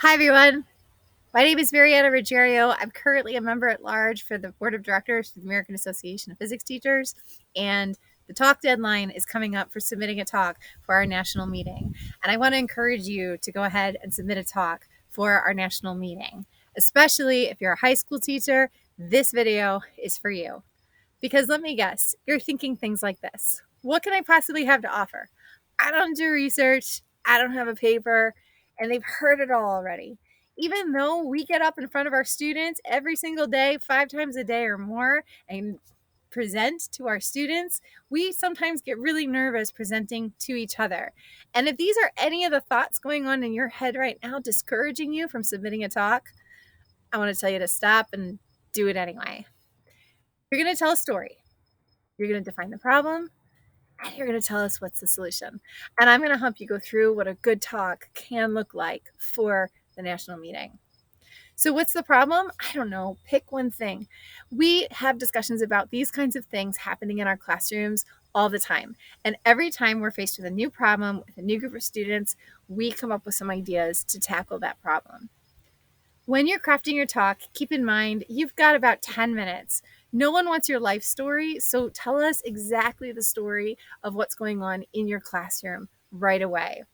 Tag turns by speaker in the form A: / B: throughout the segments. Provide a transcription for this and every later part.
A: Hi, everyone. My name is Mariana Ruggiero. I'm currently a member at large for the Board of Directors for the American Association of Physics Teachers, and the talk deadline is coming up for submitting a talk for our national meeting. And I want to encourage you to go ahead and submit a talk for our national meeting, especially if you're a high school teacher. This video is for you. Because let me guess, you're thinking things like this: what can I possibly have to offer? I don't do research, I don't have a paper, and they've heard it all already. Even though we get up in front of our students every single day, 5 times a day or more, and present to our students, we sometimes get really nervous presenting to each other. And if these are any of the thoughts going on in your head right now discouraging you from submitting a talk, I want to tell you to stop and do it anyway. You're going to tell a story. You're going to define the problem, and you're going to tell us what's the solution. And I'm going to help you go through what a good talk can look like for the national meeting. So, what's the problem? I don't know. Pick one thing. We have discussions about these kinds of things happening in our classrooms all the time. And every time we're faced with a new problem with a new group of students, we come up with some ideas to tackle that problem. When you're crafting your talk, keep in mind you've got about 10 minutes. No one wants your life story, so tell us exactly the story of what's going on in your classroom right away.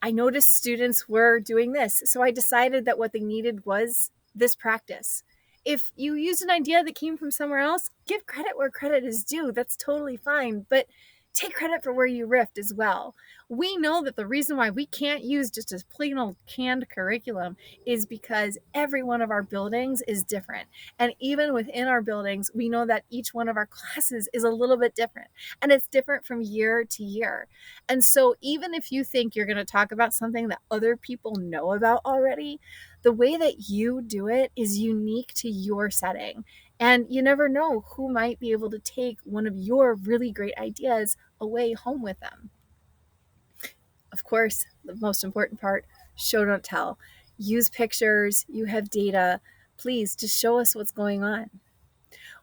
A: I noticed students were doing this, so I decided that what they needed was this practice. If you used an idea that came from somewhere else, give credit where credit is due. That's totally fine, but take credit for where you riffed as well. We know that the reason why we can't use just a plain old canned curriculum is because every one of our buildings is different. And even within our buildings, we know that each one of our classes is a little bit different, and it's different from year to year. And so, even if you think you're going to talk about something that other people know about already, the way that you do it is unique to your setting. And you never know who might be able to take one of your really great ideas away home with them. Of course, the most important part: show, don't tell. Use pictures, you have data. Please just show us what's going on.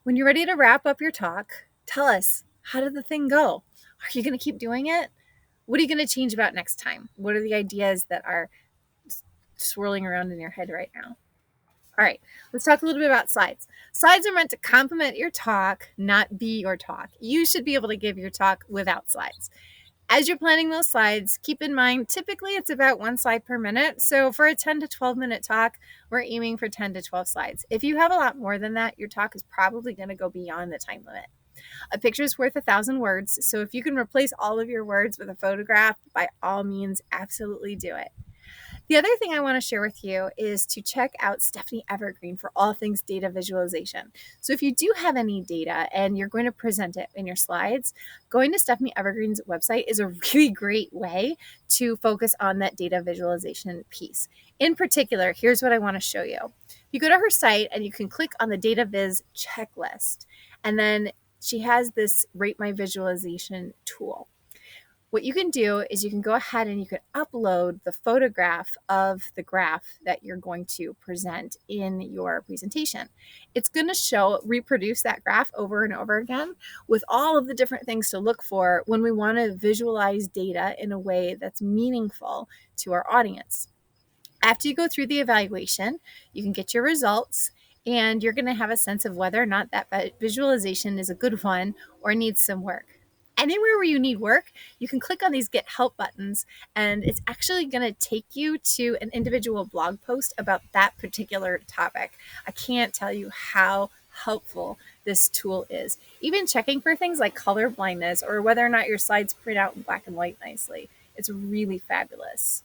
A: When you're ready to wrap up your talk, tell us, how did the thing go? Are you going to keep doing it? What are you going to change about next time? What are the ideas that are swirling around in your head right now? All right, let's talk a little bit about slides. Slides are meant to complement your talk, not be your talk. You should be able to give your talk without slides. As you're planning those slides, keep in mind, typically it's about 1 slide per minute. So for a 10 to 12 minute talk, we're aiming for 10 to 12 slides. If you have a lot more than that, your talk is probably going to go beyond the time limit. A picture is worth 1,000 words. So if you can replace all of your words with a photograph, by all means, absolutely do it. The other thing I want to share with you is to check out Stephanie Evergreen for all things data visualization. So if you do have any data and you're going to present it in your slides, going to Stephanie Evergreen's website is a really great way to focus on that data visualization piece. In particular, here's what I want to show you. You go to her site and you can click on the data viz checklist, and then she has this rate my visualization tool. What you can do is you can go ahead and you can upload the photograph of the graph that you're going to present in your presentation. It's going to reproduce that graph over and over again with all of the different things to look for when we want to visualize data in a way that's meaningful to our audience. After you go through the evaluation, you can get your results, and you're going to have a sense of whether or not that visualization is a good one or needs some work. Anywhere where you need work, you can click on these Get Help buttons, and it's actually going to take you to an individual blog post about that particular topic. I can't tell you how helpful this tool is. Even checking for things like color blindness or whether or not your slides print out in black and white nicely. It's really fabulous.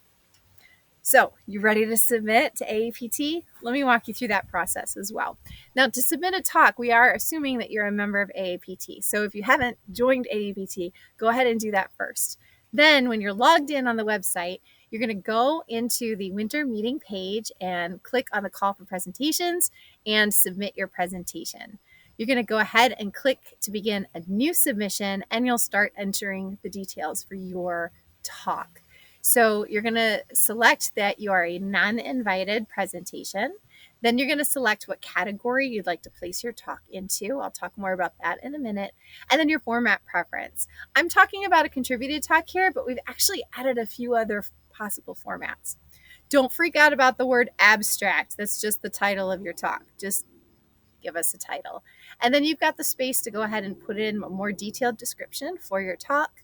A: So, you ready to submit to AAPT? Let me walk you through that process as well. Now, to submit a talk, we are assuming that you're a member of AAPT. So, if you haven't joined AAPT, go ahead and do that first. Then, when you're logged in on the website, you're going to go into the winter meeting page and click on the call for presentations and submit your presentation. You're going to go ahead and click to begin a new submission, and you'll start entering the details for your talk. So you're going to select that you are a non-invited presentation. Then you're going to select what category you'd like to place your talk into. I'll talk more about that in a minute. And then your format preference. I'm talking about a contributed talk here, but we've actually added a few other possible formats. Don't freak out about the word abstract. That's just the title of your talk. Just give us a title. And then you've got the space to go ahead and put in a more detailed description for your talk,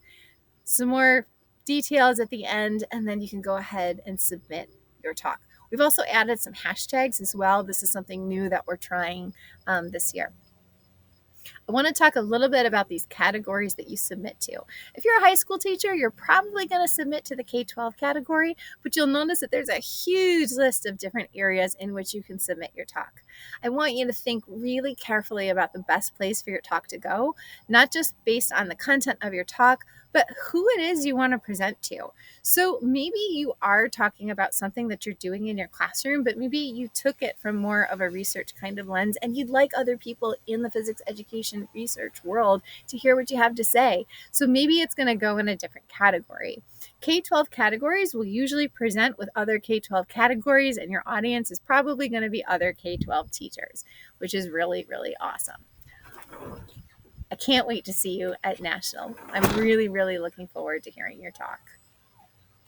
A: some more details at the end, and then you can go ahead and submit your talk. We've also added some hashtags as well. This is something new that we're trying this year. I want to talk a little bit about these categories that you submit to. If you're a high school teacher, you're probably going to submit to the K-12 category, but you'll notice that there's a huge list of different areas in which you can submit your talk. I want you to think really carefully about the best place for your talk to go, not just based on the content of your talk, but who it is you want to present to. So maybe you are talking about something that you're doing in your classroom, but maybe you took it from more of a research kind of lens, and you'd like other people in the physics education research world to hear what you have to say. So maybe it's going to go in a different category. K-12 categories will usually present with other K-12 categories, and your audience is probably going to be other K-12 teachers, which is really, really awesome. I can't wait to see you at National. I'm really, really looking forward to hearing your talk.